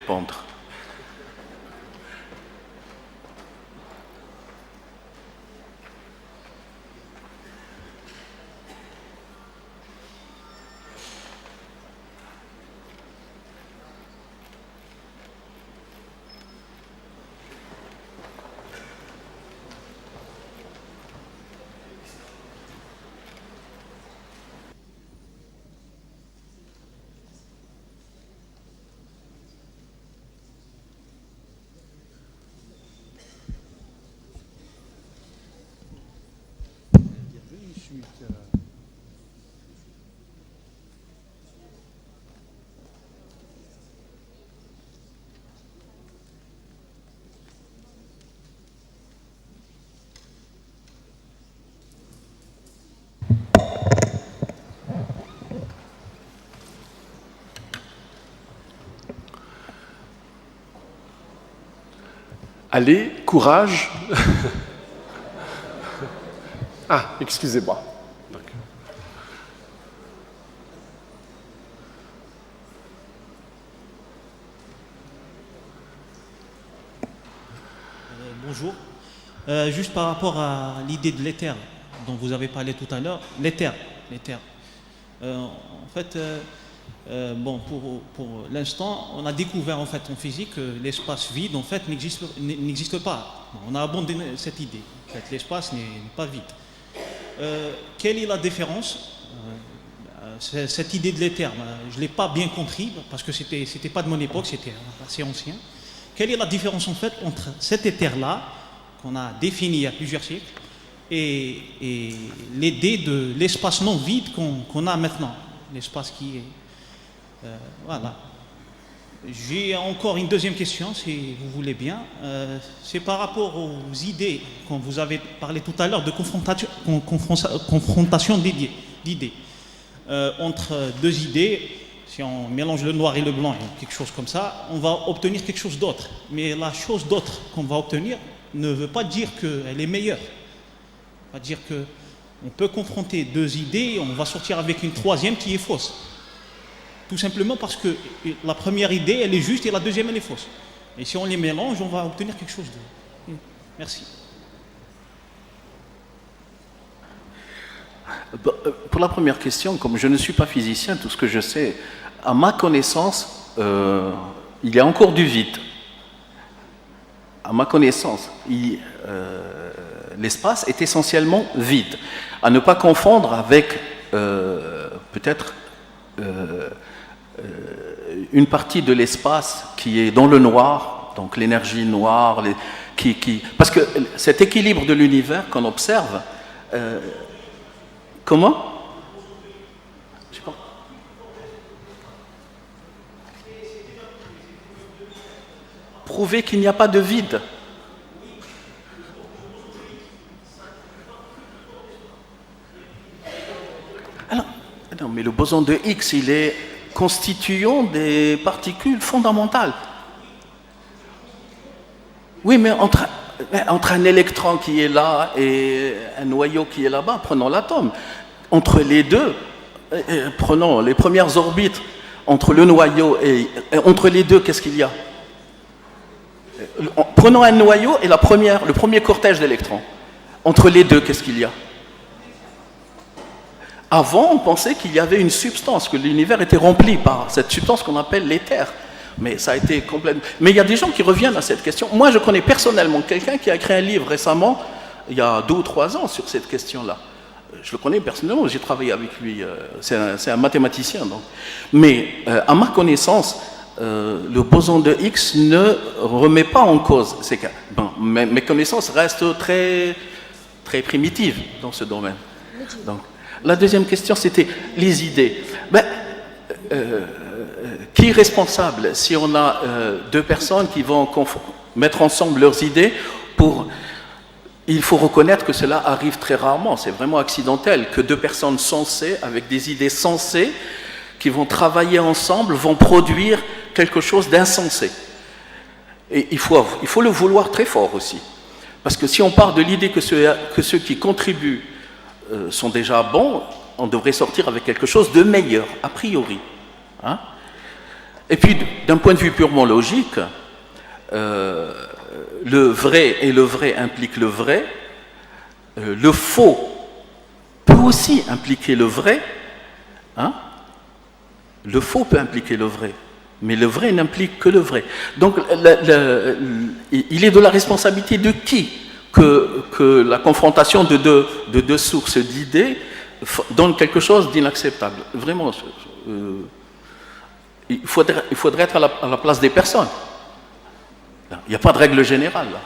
répondre. Allez, courage. Ah, excusez-moi. Bonjour. Juste par rapport à l'idée de l'éther dont vous avez parlé tout à l'heure, l'éther. En fait, bon, pour l'instant, on a découvert en fait en physique que l'espace vide en fait n'existe pas. On a abandonné cette idée. En fait, l'espace n'est pas vide. Quelle est la différence cette idée de l'éther, je ne l'ai pas bien compris parce que c'était pas de mon époque, c'était assez ancien. Quelle est la différence en fait entre cet éther-là, qu'on a défini il y a plusieurs siècles, et l'idée de l'espace non vide qu'on a maintenant, l'espace qui est... voilà. J'ai encore une deuxième question, si vous voulez bien. C'est par rapport aux idées, quand vous avez parlé tout à l'heure de confrontation d'idées. Entre deux idées, si on mélange le noir et le blanc, quelque chose comme ça, on va obtenir quelque chose d'autre. Mais la chose d'autre qu'on va obtenir ne veut pas dire qu'elle est meilleure. Ça veut dire qu'on peut confronter deux idées et on va sortir avec une troisième qui est fausse. Tout simplement parce que la première idée, elle est juste et la deuxième, elle est fausse. Et si on les mélange, on va obtenir quelque chose de... Merci. Pour la première question, comme je ne suis pas physicien, tout ce que je sais, à ma connaissance, il y a encore du vide. À ma connaissance, l'espace est essentiellement vide. À ne pas confondre avec peut-être une partie de l'espace qui est dans le noir, donc l'énergie noire, parce que cet équilibre de l'univers qu'on observe, comment ? Je sais pas. Prouver qu'il n'y a pas de vide. Alors, non, mais le boson de Higgs, il est constituant des particules fondamentales. Oui, mais entre un électron qui est là et un noyau qui est là-bas, prenons l'atome. Entre les deux, prenons les premières orbites, entre le noyau et entre les deux, qu'est-ce qu'il y a ? Prenons un noyau et le premier cortège d'électrons. Entre les deux, qu'est-ce qu'il y a ? Avant, on pensait qu'il y avait une substance, que l'univers était rempli par cette substance qu'on appelle l'éther. Mais ça a été complètement... Mais il y a des gens qui reviennent à cette question. Moi, je connais personnellement quelqu'un qui a écrit un livre récemment, il y a 2 ou 3 ans, sur cette question-là. Je le connais personnellement, j'ai travaillé avec lui. C'est un mathématicien. Donc. Mais à ma connaissance, le boson de Higgs ne remet pas en cause. Bon, mes connaissances restent très, très primitives dans ce domaine. Donc, la deuxième question, c'était les idées. Qui est responsable si on a 2 personnes qui vont mettre ensemble leurs idées pour... Il faut reconnaître que cela arrive très rarement, c'est vraiment accidentel, que 2 personnes sensées, avec des idées sensées, qui vont travailler ensemble, vont produire quelque chose d'insensé. Et il faut le vouloir très fort aussi. Parce que si on part de l'idée que ceux qui contribuent sont déjà bons, on devrait sortir avec quelque chose de meilleur, a priori. Hein? Et puis, d'un point de vue purement logique, le vrai et le vrai impliquent le vrai. Le faux peut aussi impliquer le vrai. Hein? Le faux peut impliquer le vrai, mais le vrai n'implique que le vrai. Donc, il est de la responsabilité de qui que la confrontation de deux sources d'idées donne quelque chose d'inacceptable. Vraiment, il faudrait être à la place des personnes. Il n'y a pas de règle générale, là.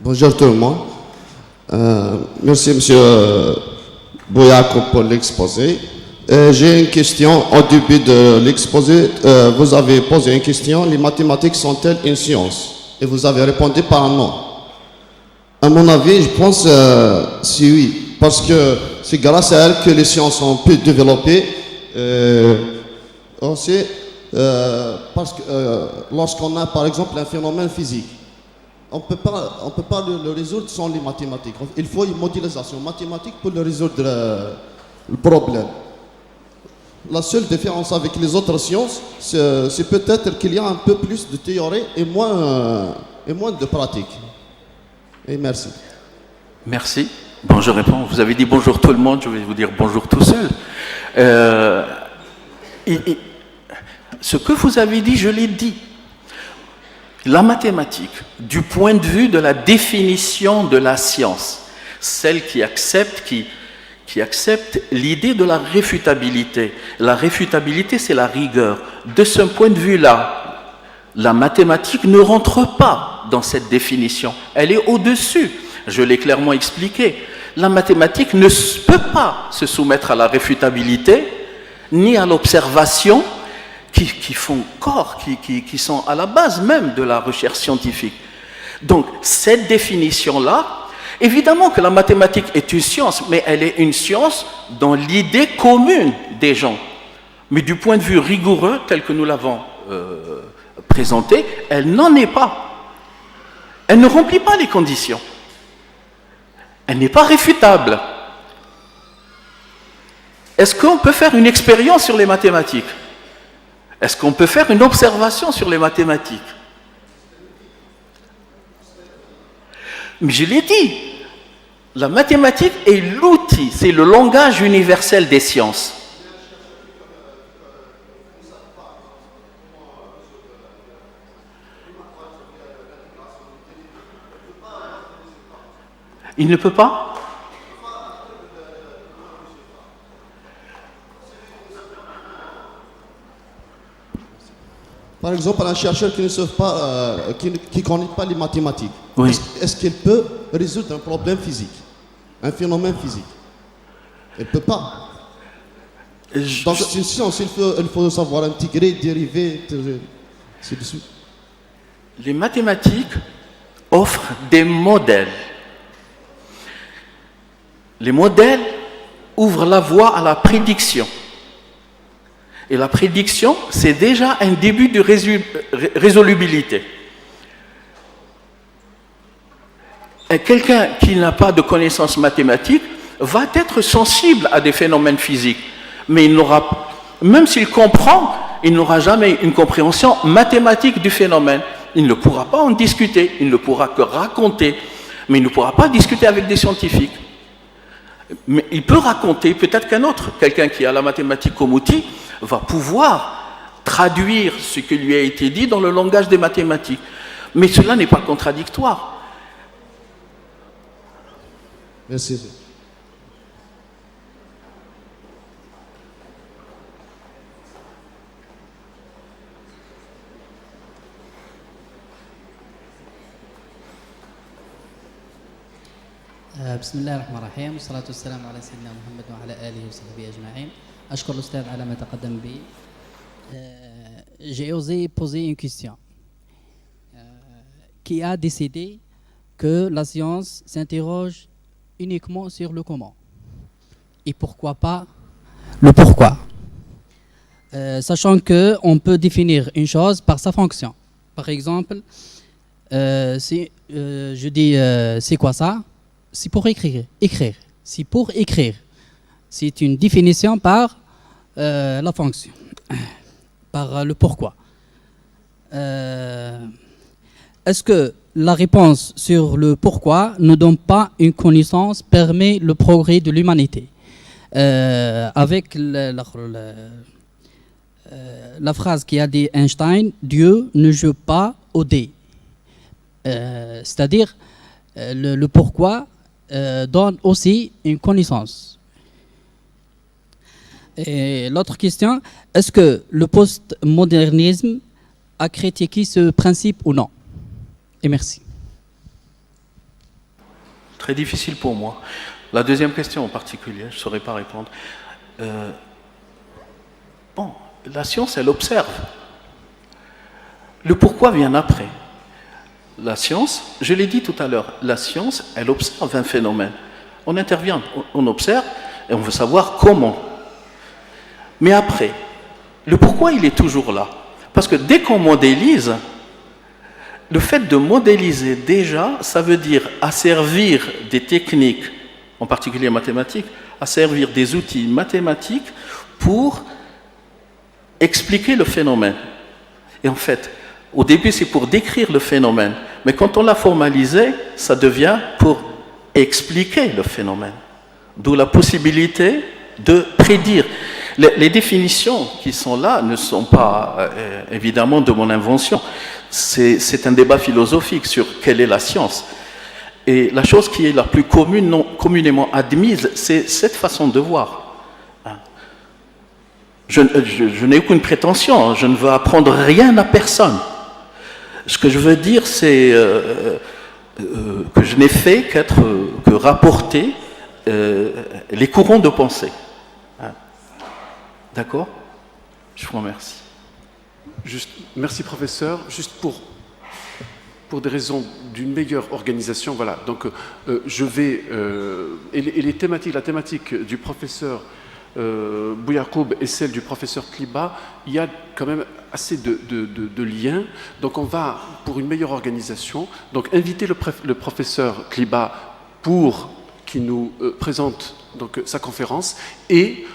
Bonjour tout le monde. Merci M. Bouyakou pour l'exposé. J'ai une question au début de l'exposé. Vous avez posé une question, les mathématiques sont-elles une science? Et vous avez répondu par non. À mon avis, je pense si oui, parce que c'est grâce à elle que les sciences ont pu développer. Aussi, parce que lorsqu'on a par exemple un phénomène physique, on peut pas le résoudre sans les mathématiques. Il faut une modélisation mathématique pour le résoudre le problème. La seule différence avec les autres sciences, c'est peut-être qu'il y a un peu plus de théorie et moins de pratique. Et merci. Merci. Bon, je réponds. Vous avez dit bonjour tout le monde, je vais vous dire bonjour tout seul. Ce que vous avez dit, je l'ai dit. La mathématique, du point de vue de la définition de la science, celle qui accepte l'idée de la réfutabilité. La réfutabilité, c'est la rigueur. De ce point de vue-là, la mathématique ne rentre pas dans cette définition. Elle est au-dessus. Je l'ai clairement expliqué. La mathématique ne peut pas se soumettre à la réfutabilité, ni à l'observation, qui font corps, qui sont à la base même de la recherche scientifique. Donc, cette définition-là, évidemment que la mathématique est une science, mais elle est une science dans l'idée commune des gens. Mais du point de vue rigoureux, tel que nous l'avons présenté, elle n'en est pas. Elle ne remplit pas les conditions. Elle n'est pas réfutable. Est-ce qu'on peut faire une expérience sur les mathématiques? Est-ce qu'on peut faire une observation sur les mathématiques? Mais je l'ai dit, la mathématique est l'outil, c'est le langage universel des sciences. Il ne peut pas? Par exemple, un chercheur qui ne connaît pas les mathématiques, oui. Est-ce qu'il peut résoudre un problème physique, un phénomène physique? Il ne peut pas. Donc c'est une science, il faut savoir intégrer, dériver, ainsi de suite. Les mathématiques offrent des modèles. Les modèles ouvrent la voie à la prédiction. Et la prédiction, c'est déjà un début de résolubilité. Et quelqu'un qui n'a pas de connaissances mathématiques va être sensible à des phénomènes physiques. Mais il n'aura, même s'il comprend, il n'aura jamais une compréhension mathématique du phénomène. Il ne pourra pas en discuter, il ne pourra que raconter, mais il ne pourra pas discuter avec des scientifiques. Mais il peut raconter, peut-être qu'un autre, quelqu'un qui a la mathématique comme outil, va pouvoir traduire ce qui lui a été dit dans le langage des mathématiques. Mais cela n'est pas contradictoire. Merci. بسم الله الرحمن الرحيم والصلاة والسلام على سيدنا محمد وعلى آله وصحبه أجمعين. أشكر الأستاذ على ما تقدم به. J'ai osé poser une question. Qui a décidé que la science s'interroge uniquement sur le comment? Et pourquoi pas le pourquoi? Sachant qu'on peut définir une chose par sa fonction. Par exemple, si je dis c'est quoi ça? C'est pour écrire. C'est pour écrire. C'est une définition par la fonction, par le pourquoi. Est-ce que la réponse sur le pourquoi ne donne pas une connaissance, permet le progrès de l'humanité? Avec la phrase qui a dit Einstein, Dieu ne joue pas au dé. C'est-à-dire, le pourquoi donne aussi une connaissance. Et l'autre question, est-ce que le postmodernisme a critiqué ce principe ou non? Et merci. Très difficile pour moi. La deuxième question en particulier, je ne saurais pas répondre. Bon, la science, elle observe. Le pourquoi vient après. La science, je l'ai dit tout à l'heure, la science, elle observe un phénomène. On intervient, on observe, et on veut savoir comment. Mais après, le pourquoi, il est toujours là. Parce que dès qu'on modélise, le fait de modéliser déjà, ça veut dire asservir des techniques, en particulier mathématiques, asservir des outils mathématiques pour expliquer le phénomène. Et en fait, au début, c'est pour décrire le phénomène. Mais quand on l'a formalisé, ça devient pour expliquer le phénomène. D'où la possibilité de prédire. Les définitions qui sont là ne sont pas évidemment de mon invention. C'est un débat philosophique sur quelle est la science. Et la chose qui est la plus communément admise, c'est cette façon de voir. Je n'ai aucune prétention, je ne veux apprendre rien à personne. Ce que je veux dire, c'est que je n'ai fait que rapporter les courants de pensée. D'accord? Je vous remercie. Merci professeur. Juste pour des raisons d'une meilleure organisation, voilà. Donc je vais la thématique du professeur Bouyakoub et celle du professeur Kliba, il y a quand même assez de liens. Donc on va, pour une meilleure organisation, donc inviter le professeur Kliba pour qu'il nous présente donc sa conférence, et